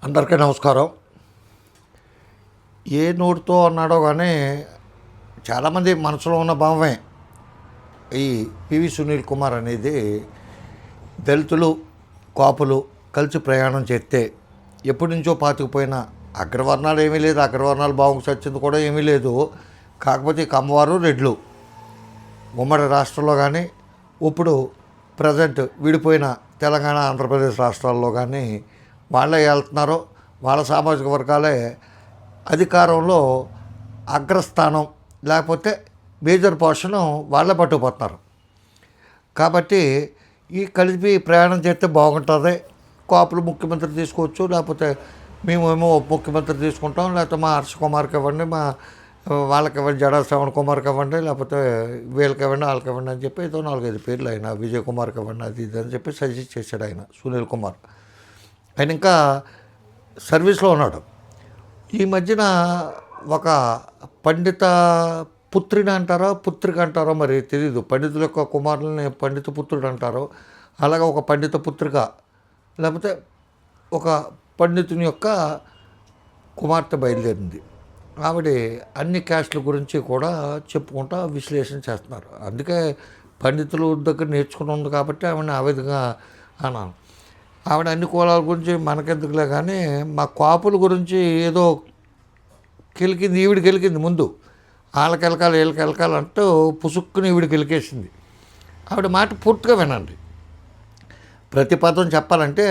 అందరికీ నమస్కారం. ఏ నోటితో అన్నాడో కానీ చాలామంది మనసులో ఉన్న భావమే ఈ పివి సునీల్ కుమార్ అనేది దళితులు కాపులు కలిసి ప్రయాణం చేస్తే ఎప్పటి నుంచో పాతుకుపోయిన అగ్రవర్ణాలు ఏమీ లేదు, అగ్రవర్ణాలు బాగుంకు చచ్చింది కూడా ఏమీ లేదు. కాకపోతే కమ్మవారు రెడ్లు ఉమ్మడి రాష్ట్రంలో కానీ ఇప్పుడు ప్రజెంట్ విడిపోయిన తెలంగాణ ఆంధ్రప్రదేశ్ రాష్ట్రాల్లో కానీ వాళ్ళే వెళ్తున్నారో, వాళ్ళ సామాజిక వర్గాలే అధికారంలో అగ్రస్థానం లేకపోతే మేజర్ పోర్షన్ వాళ్ళే పట్టుకుపోతున్నారు. కాబట్టి ఈ కలిపి ప్రయాణం చేస్తే బాగుంటుంది. కాపులు ముఖ్యమంత్రి తీసుకోవచ్చు, లేకపోతే మేమేమో ముఖ్యమంత్రి తీసుకుంటాం, లేకపోతే మా హర్ష కుమార్కి ఇవ్వండి, మా వాళ్ళకి ఇవ్వండి, జడా శ్రవణ్ కుమార్కి ఇవ్వండి, లేకపోతే వీళ్ళకి ఇవ్వండి, వాళ్ళకి ఇవ్వండి అని చెప్పి ఏదో 4-5 పేర్లు ఆయన విజయ్ కుమార్కి ఇవ్వండి అది ఇది అని చెప్పి సజెస్ట్ చేశాడు ఆయన సునీల్ కుమార్. ఆయన ఇంకా సర్వీస్లో ఉన్నాడు. ఈ మధ్యన ఒక పండిత పుత్రిని అంటారో పుత్రిక అంటారో మరి తెలీదు, పండితుల యొక్క కుమారులని పండిత పుత్రుడు అంటారో, అలాగే ఒక పండిత పుత్రిక లేకపోతే ఒక పండితుని యొక్క కుమార్తె బయలుదేరింది. ఆవిడ అన్ని క్యాస్ట్ల గురించి కూడా చెప్పుకుంటూ విశ్లేషణ చేస్తున్నారు. అందుకే పండితుల దగ్గర నేర్చుకుని ఉంది కాబట్టి ఆవిడని ఆ విధంగా అన్నాను. ఆవిడ అన్ని కులాల గురించి మనకెందుకులే కానీ మా కాపుల గురించి ఏదో కెలికింది, ఈవిడ కెలికింది ముందు. వాళ్ళకెలకాలి వీళ్ళకెలకాలి అంటూ పుసుక్కుని ఈవిడ కెలికేసింది. ఆవిడ మాట పూర్తిగా వినండి. ప్రతి పదం చెప్పాలంటే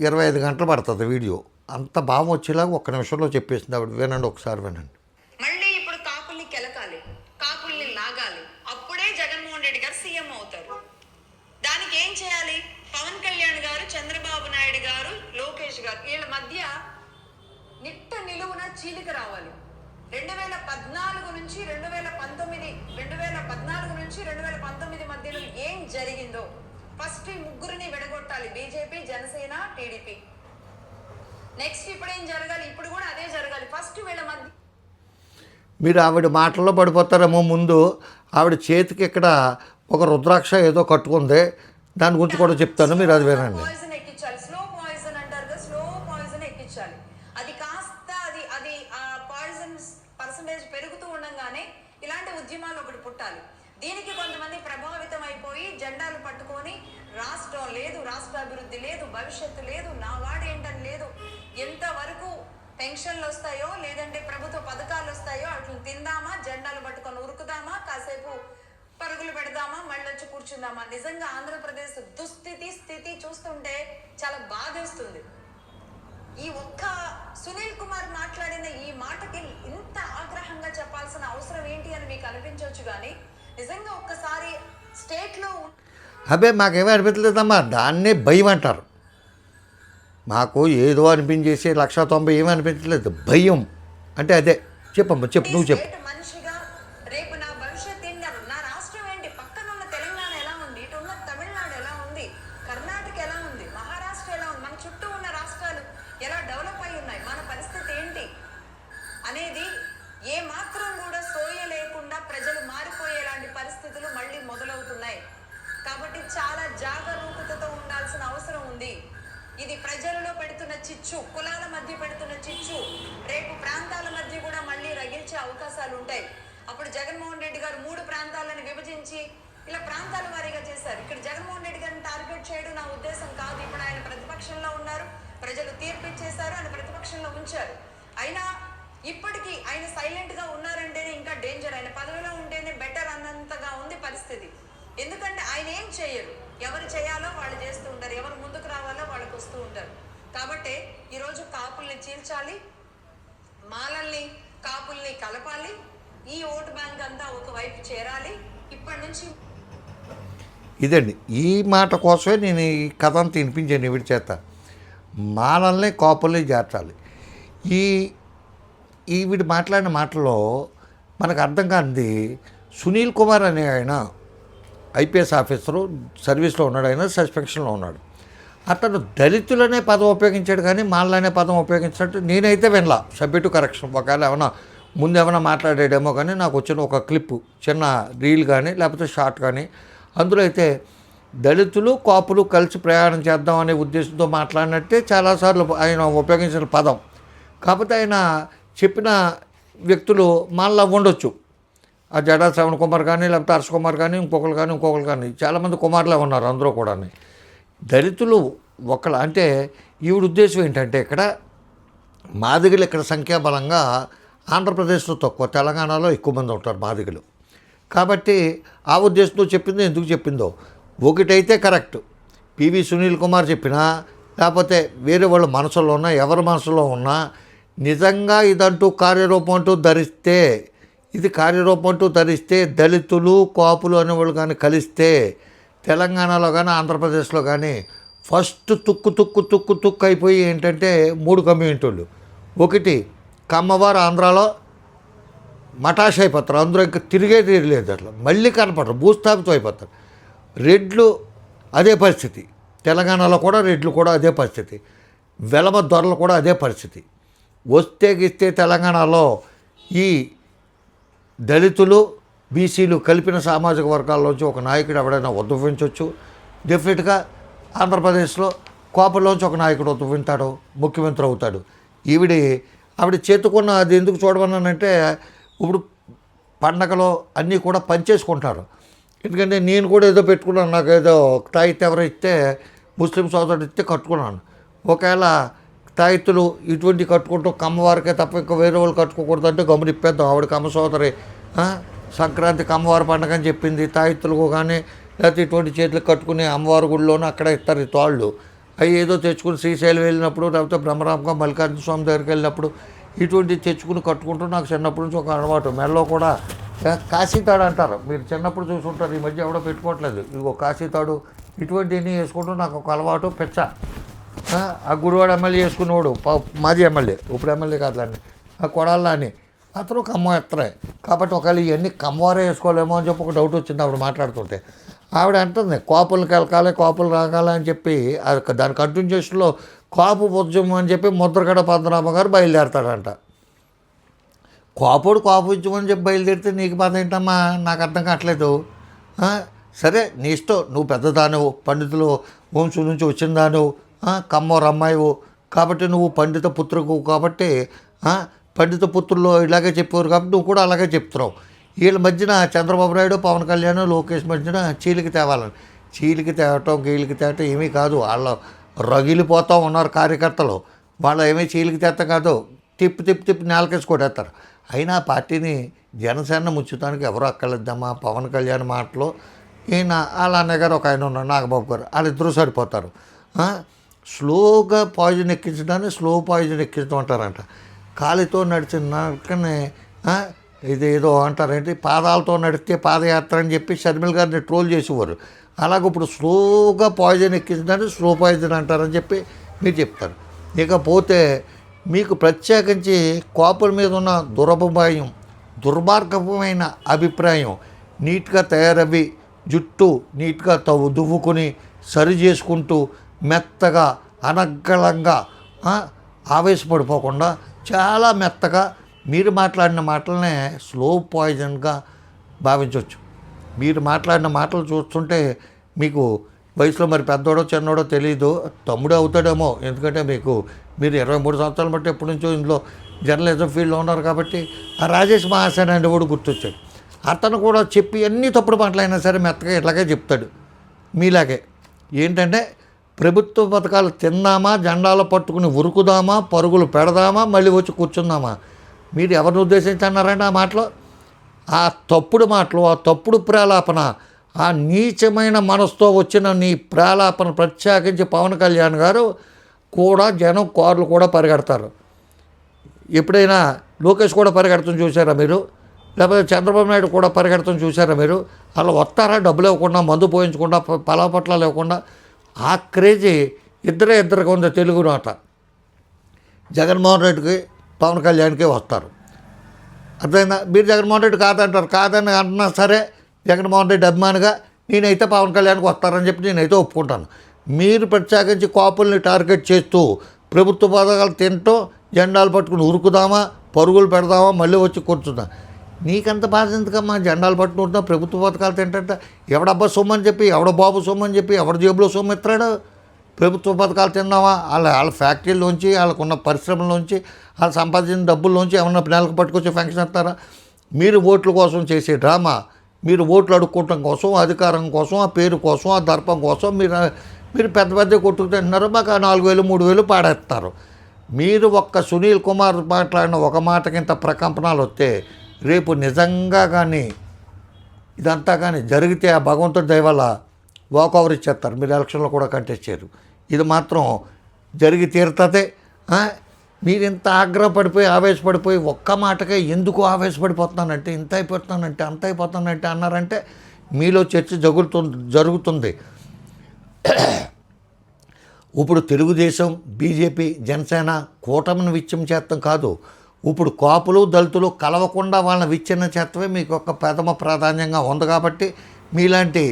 25 గంటలు పడుతుంది వీడియో. అంత భావం వచ్చేలాగా ఒక్క నిమిషంలో చెప్పేసింది ఆవిడ. వినండి, ఒకసారి వినండి. మళ్ళీ ఇప్పుడు కాపుల్ని కెలకాలి, కాపుల్ని లాగాలి, అప్పుడే జగన్మోహన్ రెడ్డి గారు సీఎం అవుతారు. దానికి ఏం చేయాలి? పవన్ కళ్యాణ్ గారు, చంద్రబాబు నాయుడు గారు, లోకేష్ గారు వీళ్ళ మధ్య నిట్ట నిలువున చీలిక రావాలి. 2014 నుంచి 2019 మధ్యలో ఏం జరిగిందో ఫస్ట్ ఈ ముగ్గురిని విడగొట్టాలి. BJP, Janasena, TDP. నెక్స్ట్ ఇప్పుడు ఏం జరగాలి? ఇప్పుడు కూడా అదే జరగాలి. ఫస్ట్ వీళ్ళ మధ్య మీరు ఆవిడ మాటల్లో పడిపోతారేమో. ముందు ఆవిడ చేతికి ఇక్కడ ఒక రుద్రాక్ష ఏదో కట్టుకుంది, దాని గురించి కూడా చెప్తాను, మీరు అది వినండి. పాయిజన్ ఎక్కించాలి. స్లో పాయిజన్ అంటారు కదా, స్లో పాయిజన్ ఎక్కించాలి. అది కాస్త అది అది పాయిజన్ పర్సంటేజ్ పెరుగుతూ ఉండగానే ఇలాంటి ఉద్యమాలు ఒకటి పుట్టాలి. దీనికి కొంతమంది ప్రభావితం అయిపోయి జెండాలు పట్టుకొని రాష్ట్రం లేదు, రాష్ట్ర అభివృద్ధి లేదు, భవిష్యత్తు లేదు, నా వాడేంటని లేదు, ఎంతవరకు పెన్షన్లు వస్తాయో లేదంటే ప్రభుత్వ పథకాలు వస్తాయో అట్లా తిందామా, జెండాలు పట్టుకొని ఉరుకుదామా, కాసేపు పరుగులు పెడదామా, మళ్ళీ వచ్చి కూర్చుందామా. నిజంగా ఆంధ్రప్రదేశ్ స్థితి చూస్తుంటే చాలా బాధేస్తుంది. ఈ ఒక్క సునీల్ కుమార్ మాట్లాడిన ఈ మాటకి ఇంత ఆగ్రహంగా చెప్పాల్సిన అవసరం ఏంటి అని మీకు అనిపించవచ్చు, కానీ నిజంగా ఒక్కసారి స్టేట్లో అబ్బే మాకేమీ అనిపించలేదమ్మా, దాన్నే భయం అంటారు. మాకు ఏదో అనిపించేసి 190 ఏమీ అనిపించలేదు, భయం అంటే అదే. చెప్పమ్మా, చెప్పు, నువ్వు చెప్పు. మనిషిగా రేపు నా భవిష్యత్ ఏంటి, నా రాష్ట్రం ఏంటి, పక్కన ఉన్న తెలంగాణ ఎలా ఉంది, ఇటు ఉన్న తమిళనాడు ఎలా ఉంది, కర్ణాటక ఎలా ఉంది, మహారాష్ట్ర ఎలా ఉంది, మన చుట్టూ ఉన్న రాష్ట్రాలు ఎలా డెవలప్ అయి ఉన్నాయి, మన పరిస్థితి ఏంటి అనేది ఏ మాత్రం కూడా సోయ లేకుండా ప్రజలు మారిపోయేలాంటి పరిస్థితులు మళ్ళీ మొదలవుతున్నాయి. కాబట్టి చాలా జాగరూకతతో ఉండాల్సిన అవసరం ఉంది. ఇది ప్రజలలో పెడుతున్న చిచ్చు, కులాల మధ్య పెడుతున్న చిచ్చు రేపు ప్రాంతాల మధ్య కూడా మళ్ళీ రగిల్చే అవకాశాలు ఉంటాయి. అప్పుడు జగన్మోహన్ రెడ్డి గారు 3 ప్రాంతాలను విభజించి ఇలా ప్రాంతాల వారీగా చేశారు. ఇక్కడ జగన్మోహన్ రెడ్డి గారిని టార్గెట్ చేయడం నా ఉద్దేశం కాదు. ఇప్పుడు ఆయన ప్రతిపక్షంలో ఉన్నారు, ప్రజలు తీర్పు ఇచ్చేశారు, ఆయన ప్రతిపక్షంలో ఉంచారు. అయినా ఇప్పటికీ ఆయన సైలెంట్ గా ఉన్నారంటేనే ఇంకా డేంజర్. ఆయన పదవిలో ఉంటేనే బెటర్ అన్నంతగా ఉంది పరిస్థితి. ఎందుకంటే ఆయన ఏం చేయరు, ఎవరు చేయాలో వాళ్ళు చేస్తూ ఉంటారు, ఎవరు ముందుకు రావాలో వాళ్ళకి వస్తూ ఉంటారు. కాబట్టి ఈరోజు కాపుల్ని చీల్చాలి, మాలల్ని కాపుల్ని కలపాలి, ఈ ఓటు బ్యాంక్ అంతా ఒకవైపు చేరాలి. ఇప్పటి నుంచి ఇదండి, ఈ మాట కోసమే నేను ఈ కథ అంతా వినిపించాను వీడి చేత. మాలల్ని కాపుల్ని చేర్చాలి. ఈ వీడు మాట్లాడిన మాటలో మనకు అర్థం కానిది, సునీల్ కుమార్ అనే ఆయన ఐపీఎస్ ఆఫీసరు, సర్వీస్లో ఉన్నాడు, ఆయన సస్పెన్షన్లో ఉన్నాడు. అతను దళితులనే పదం ఉపయోగించాడు కానీ మాలనే పదం ఉపయోగించినట్టు నేనైతే వినలా. సబ్జెక్టు కరెక్షన్, ఒకవేళ ముందు ఏమైనా మాట్లాడాడేమో కానీ నాకు వచ్చిన ఒక క్లిప్, చిన్న రీల్ కానీ లేకపోతే షార్ట్ కానీ, అందులో అయితే దళితులు కాపులు కలిసి ప్రయాణం చేద్దాం అనే ఉద్దేశంతో మాట్లాడినట్టే చాలాసార్లు ఆయన ఉపయోగించిన పదం. కాకపోతే ఆయన చెప్పిన వ్యక్తులు మనలా ఉండొచ్చు. ఆ జడా శ్రవణ్ కుమార్ కానీ, లేకపోతే హర్ష కుమార్ కానీ, ఇంకొకరు కానీ చాలామంది కుమారులే ఉన్నారు అందరూ కూడా. దళితులు ఒకళ్ళ అంటే ఈవిడ ఉద్దేశం ఏంటంటే ఇక్కడ మాదిగలు ఇక్కడ సంఖ్యాబలంగా ఆంధ్రప్రదేశ్లో తక్కువ, తెలంగాణలో ఎక్కువ మంది ఉంటారు మాదిగలు. కాబట్టి ఆ ఉద్దేశంతో చెప్పిందో ఎందుకు చెప్పిందో ఒకటైతే కరెక్ట్. పివి సునీల్ కుమార్ చెప్పినా లేకపోతే వేరే వాళ్ళ మనసులో ఉన్నా ఎవరి మనసులో ఉన్నా నిజంగా ఇదంటూ కార్యరూపం అంటూ ధరిస్తే, ఇది కార్యరూపం అంటూ ధరిస్తే దళితులు కాపులు అనేవాళ్ళు కానీ కలిస్తే తెలంగాణలో కానీ ఆంధ్రప్రదేశ్లో కానీ ఫస్ట్ తుక్కు అయిపోయి ఏంటంటే 3 కమ్యూనిటీలు. ఒకటి కమ్మవారు ఆంధ్రాలో మటాష్ అయిపోతారు, అందరూ ఇంకా తిరిగేది లేదు, అట్లా మళ్ళీ కనపడరు, భూస్థాపితం అయిపోతారు. రెడ్లు అదే పరిస్థితి, తెలంగాణలో కూడా రెడ్లు కూడా అదే పరిస్థితి, వెలమ దొరలు కూడా అదే పరిస్థితి. వస్తే గిస్తే తెలంగాణలో ఈ దళితులు బీసీలు కలిపిన సామాజిక వర్గాల్లోంచి ఒక నాయకుడు ఎవడైనా ఉద్భవించవచ్చు. డెఫినెట్గా ఆంధ్రప్రదేశ్లో కోపల్లోంచి ఒక నాయకుడు ఉద్భవించాడు, ముఖ్యమంత్రి అవుతాడు. ఆవిడ చేతుకున్న అది ఎందుకు చూడమన్నానంటే ఇప్పుడు పండగలో అన్నీ కూడా పంచేసుకుంటారు. ఎందుకంటే నేను కూడా ఏదో పెట్టుకున్నాను, నాకు ఏదో తాయితీ ఎవరో ఇస్తే ముస్లిం సోదరుడు ఇస్తే కట్టుకున్నాను. ఒకవేళ తాయితులు ఇటువంటి కట్టుకుంటూ కమ్మవారికే తప్ప ఇంకా వేరే వాళ్ళు కట్టుకోకూడదు అంటే గమనిప్పేద్దాం. ఆవిడ కమ్మ సోదరి సంక్రాంతి కమ్మవారి పండుగ అని చెప్పింది. తాయితులకు కానీ లేకపోతే ఇటువంటి చేతులకు కట్టుకుని అమ్మవారి గుడిలోనూ అక్కడ ఇస్తారు ఈ తాళ్ళు. అవి ఏదో తెచ్చుకుని శ్రీశైలం వెళ్ళినప్పుడు లేకపోతే బ్రహ్మరాంబ మల్లికార్జున స్వామి దగ్గరికి వెళ్ళినప్పుడు ఇటువంటి తెచ్చుకుని కట్టుకుంటూ నాకు చిన్నప్పటి నుంచి ఒక అలవాటు. మెడలో కూడా కాశీతాడు అంటారు, మీరు చిన్నప్పుడు చూసుకుంటారు, ఈ మధ్య ఎవడో పెట్టుకోవట్లేదు. ఇదిగో కాశీతాడు ఇటువంటివన్నీ వేసుకుంటూ నాకు ఒక అలవాటు పెచ్చ. ఆ గుడివాడ ఎమ్మెల్యే వేసుకునేవాడు, మాజీ ఎమ్మెల్యే, ఇప్పుడు ఎమ్మెల్యే కాదులండి, ఆ కొడాలని అని అతను కమ్మ ఎత్తరే. కాబట్టి ఒకవేళ ఇవన్నీ కమ్మవారే వేసుకోలేమో అని చెప్పి ఒక డౌట్ వచ్చింది ఆవిడ మాట్లాడుతుంటే. ఆవిడ అంటుంది కాపులు కలకాలి, కాపులు రాగాలి అని చెప్పి దాని కంటిన్యూషన్లో కాపు ఉద్యమం అని చెప్పి ముద్రగడ పద్మనాభ గారు బయలుదేరతాడంట. కాపుడు కాపు ఉద్యమం అని చెప్పి బయలుదేరితే నీకు బాధ ఏంటమ్మా, నాకు అర్థం కావట్లేదు. సరే నీ ఇష్టం, నువ్వు పెద్దదానివు, పండితులు వంశం నుంచి వచ్చిన దానివు, కమ్మోరు అమ్మాయివు, కాబట్టి నువ్వు పండిత పుత్రుకు, కాబట్టి పండిత పుత్రుల్లో ఇలాగే చెప్పేవారు కాబట్టి నువ్వు కూడా అలాగే చెప్తున్నావు. వీళ్ళ మధ్యన చంద్రబాబు నాయుడు, పవన్ కళ్యాణ్, లోకేష్ మధ్యన చీలికి తేవాలని, చీలికి తేవటం గీలికి తేవటం ఏమీ కాదు. వాళ్ళు రగిలిపోతూ ఉన్నారు కార్యకర్తలు, వాళ్ళు ఏమీ చీలికి తేత కాదు, తిప్పి నేలకేసి కొట్టేస్తారు. అయినా పార్టీని జనసేన ముచ్చుతానికి ఎవరో అక్కర్లేద్దమ్మా. పవన్ కళ్యాణ్ మాటలు ఈయన వాళ్ళ అన్నయ్య గారు ఒక ఆయన ఉన్నారు నాగబాబు గారు, వాళ్ళిద్దరూ సరిపోతారు. స్లోగా పాయిజన్ ఎక్కించడాన్ని స్లో పాయిజన్ ఎక్కించడం అంటారంట. కాలితో నడిచిన నడకనే ఇదేదో అంటారేంటి, పాదాలతో నడిస్తే పాదయాత్ర అని చెప్పి షర్మిల్ గారిని ట్రోల్ చేసేవారు. అలాగే ఇప్పుడు స్లోగా పాయిజన్ ఎక్కించడాన్ని స్లో పాయిజన్ అంటారని చెప్పి మీరు చెప్తారు. ఇకపోతే మీకు ప్రత్యేకించి కాపుల మీద ఉన్న దుర్మార్గమైన అభిప్రాయం నీట్గా తయారవి జుట్టు నీట్గా దువ్వుకొని సరి చేసుకుంటూ మెత్తగా అనర్గళంగా ఆవేశపడిపోకుండా చాలా మెత్తగా మీరు మాట్లాడిన మాటలనే స్లో పాయిజన్గా భావించవచ్చు. మీరు మాట్లాడిన మాటలు చూస్తుంటే మీకు వయసులో మరి పెద్దోడో చిన్నోడో తెలియదు, తమ్ముడే అవుతాడేమో. ఎందుకంటే మీరు 23 సంవత్సరాలు బట్టి ఎప్పటి నుంచో ఇందులో జర్నలిజం ఫీల్డ్లో ఉన్నారు కాబట్టి. ఆ రాజేష్ మహాసేన అంటే కూడా గుర్తొచ్చాడు. అతను కూడా చెప్పి అన్ని తప్పుడు మాటలైనా సరే మెత్తగా ఇట్లాగే చెప్తాడు మీలాగే. ఏంటంటే ప్రభుత్వ పథకాలు తిందామా, జెండాలు పట్టుకుని ఉరుకుదామా, పరుగులు పెడదామా, మళ్ళీ వచ్చి కూర్చుందామా. మీరు ఎవరిని ఉద్దేశించి అన్నారండి ఆ మాటలు? ఆ తప్పుడు మాటలు, ఆ తప్పుడు ప్రేలాపన, ఆ నీచమైన మనసుతో వచ్చిన నీ ప్రేలాపన ప్రత్యేకించి పవన్ కళ్యాణ్ గారు కూడా జనం కార్లు కూడా పరిగెడతారు. ఎప్పుడైనా లోకేష్ కూడా పరిగెడతాం చూసారా మీరు? లేకపోతే చంద్రబాబు నాయుడు కూడా పరిగెడతాం చూసారా మీరు? అలా వస్తారా డబ్బులు ఇవ్వకుండా, మందు పోయించకుండా, పలాపట్లాలు ఇవ్వకుండా? ఆ క్రేజీ ఇద్దరికి ఉంది తెలుగు నాట. జగన్మోహన్ రెడ్డికి పవన్ కళ్యాణ్కి వస్తారు. అర్థమైందా? మీరు జగన్మోహన్ రెడ్డి కాదంటారు, కాదని అన్నా సరే జగన్మోహన్ రెడ్డి అభిమానిగా నేనైతే పవన్ కళ్యాణ్కి వస్తారని చెప్పి నేనైతే ఒప్పుకుంటాను. మీరు ప్రత్యేకించి కాపుల్ని టార్గెట్ చేస్తూ ప్రభుత్వ పథకాలు తింటూ జెండాలు పట్టుకుని ఉరుకుదామా, పరుగులు పెడదామా, మళ్ళీ వచ్చి కూర్చుందాం. నీకంత బాధ ఎందుకమ్మా? జెండాలు పట్టుకుంటున్నా, ప్రభుత్వ పథకాలు తింటా, ఎవడబ్బా సొమ్ము అని చెప్పి, ఎవడ బాబు సొమ్ము అని చెప్పి, ఎవడ జేబులో సొమ్ము ఎత్తాడు? ప్రభుత్వ పథకాలు తిన్నావా? వాళ్ళ ఫ్యాక్టరీలోంచి, వాళ్ళకున్న పరిశ్రమలోంచి, వాళ్ళు సంపాదించిన డబ్బుల్లోంచి ఏమన్నా నెలకు పట్టుకొచ్చి ఫంక్షన్ ఇస్తారా? మీరు ఓట్ల కోసం చేసే డ్రామా, మీరు ఓట్లు అడుక్కోవటం కోసం, అధికారం కోసం, ఆ పేరు కోసం, ఆ దర్పం కోసం మీరు పెద్ద పెద్ద కొట్టుకుంటున్నారు. మాకు 4,000 3,000 పాడేస్తారు. మీరు ఒక్క సునీల్ కుమార్ మాట్లాడిన ఒక మాటకింత ప్రకంపనలు వస్తే రేపు నిజంగా కానీ ఇదంతా కానీ జరిగితే ఆ భగవంతుడి దయ వల్ల వాక్ ఓవర్ ఇచ్చేస్తారు. మీరు ఎలక్షన్లో కూడా కంటెస్ట్ చేయరు. ఇది మాత్రం జరిగి తీరుతుంది. మీరు ఇంత ఆగ్రహపడిపోయి ఆవేశపడిపోయి ఒక్క మాటకే ఎందుకు ఆవేశపడిపోతున్నానంటే, ఇంత అయిపోతున్నానంటే, అంత అయిపోతున్నానంటే అన్నారంటే మీలో చర్చ జరుగుతుంది. ఇప్పుడు తెలుగుదేశం, బీజేపీ, జనసేన కూటమిని విచ్ఛిన్నం చేస్తాం కాదు. ఇప్పుడు కాపులు దళితులు కలవకుండా వాళ్ళని విచ్ఛిన్నం చేస్తమే మీకు ఒక ప్రథమ ప్రాధాన్యంగా ఉంది. కాబట్టి మీలాంటి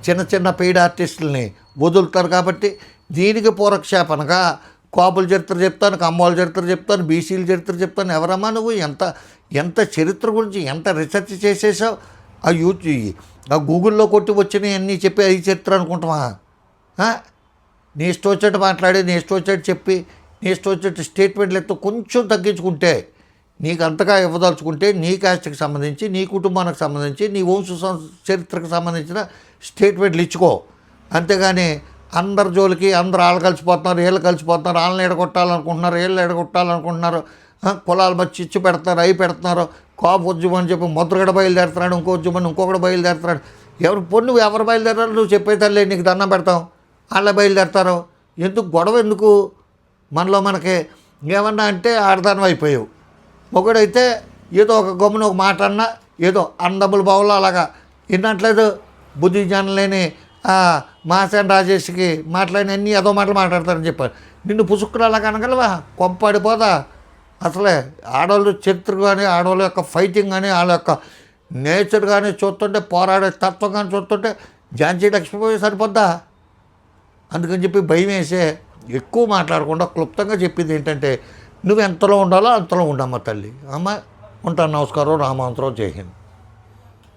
చిన్న చిన్న పెయిడ్ ఆర్టిస్టులని వదులుతారు. కాబట్టి దీనికి పూరక్షేపణగా కాపుల చరిత్ర చెప్తాను, కమ్మోళ్ళ చరిత్ర చెప్తాను, బీసీల చరిత్ర చెప్తాను. ఎవరమ్మా నువ్వు? ఎంత చరిత్ర గురించి ఎంత రీసెర్చ్ చేసేసావు? ఆ గూగుల్లో కొట్టి వచ్చినాయి అన్నీ చెప్పి అది చరిత్ర అనుకుంటావా? నీ ఇష్టం వచ్చేట్టు మాట్లాడి, నీ ఇష్టం వచ్చేట్టు చెప్పి, నీ ఇష్టం వచ్చేట్టు స్టేట్మెంట్లు ఎత్తు కొంచెం తగ్గించుకుంటే, నీకు అంతగా ఇవ్వదలుచుకుంటే నీ కాస్ట్కి సంబంధించి, నీ కుటుంబానికి సంబంధించి, నీ వంశ చరిత్రకు సంబంధించిన స్టేట్మెంట్లు ఇచ్చుకో. అంతేగాని అందరి జోలికి అందరు వాళ్ళు కలిసిపోతున్నారు, వీళ్ళు కలిసిపోతున్నారు, వాళ్ళని ఎడగొట్టాలనుకుంటున్నారు, వీళ్ళు ఎడగొట్టాలనుకుంటున్నారు, కులాల మధ్య చిచ్చు పెడతారు, అవి పెడుతున్నారు. కాపు ఉద్యమం అని చెప్పి ముద్రగడ బయలుదేరుతున్నాడు, ఇంకో ఉద్యమం ఇంకొకటి బయలుదేరుతున్నాడు. నువ్వు ఎవరు బయలుదేరారు? నువ్వు చెప్పే తల్లి నీకు దండం పెడతాం. వాళ్ళే బయలుదేరుతారు. ఎందుకు గొడవ? ఎందుకు? మనలో మనకి ఏమన్నా అంటే ఆడదానం అయిపోయావు. మొగుడైతే ఏదో ఒక గమ్మున ఒక మాట అన్నా ఏదో అందముల బావులో అలాగా విన్నట్లేదు. బుద్ధి జ్ఞానం లేని మాసేన్ రాజేష్కి మాట్లాడిన అన్నీ ఏదో మాటలు మాట్లాడతారని చెప్పారు. నిన్ను పుసుక్కులు అలా కనగలవా? కొంపడిపోదా? అసలే ఆడవాళ్ళు చరిత్ర కానీ, ఆడవాళ్ళ యొక్క ఫైటింగ్ కానీ, వాళ్ళ యొక్క నేచర్ కానీ చూస్తుంటే, పోరాడే తత్వం కానీ చూస్తుంటే ఝాన్సీ లక్ష్మీబాయి సరిపోద్దా? అందుకని చెప్పి భయం వేసే ఎక్కువ మాట్లాడకుండా క్లుప్తంగా చెప్పింది ఏంటంటే, నువ్వు ఎంతలో ఉండాలో అంతలో ఉండమ్మ తల్లి. అమ్మ ఉంటాను. నమస్కారం. రామాంతరావు. జై హింద్.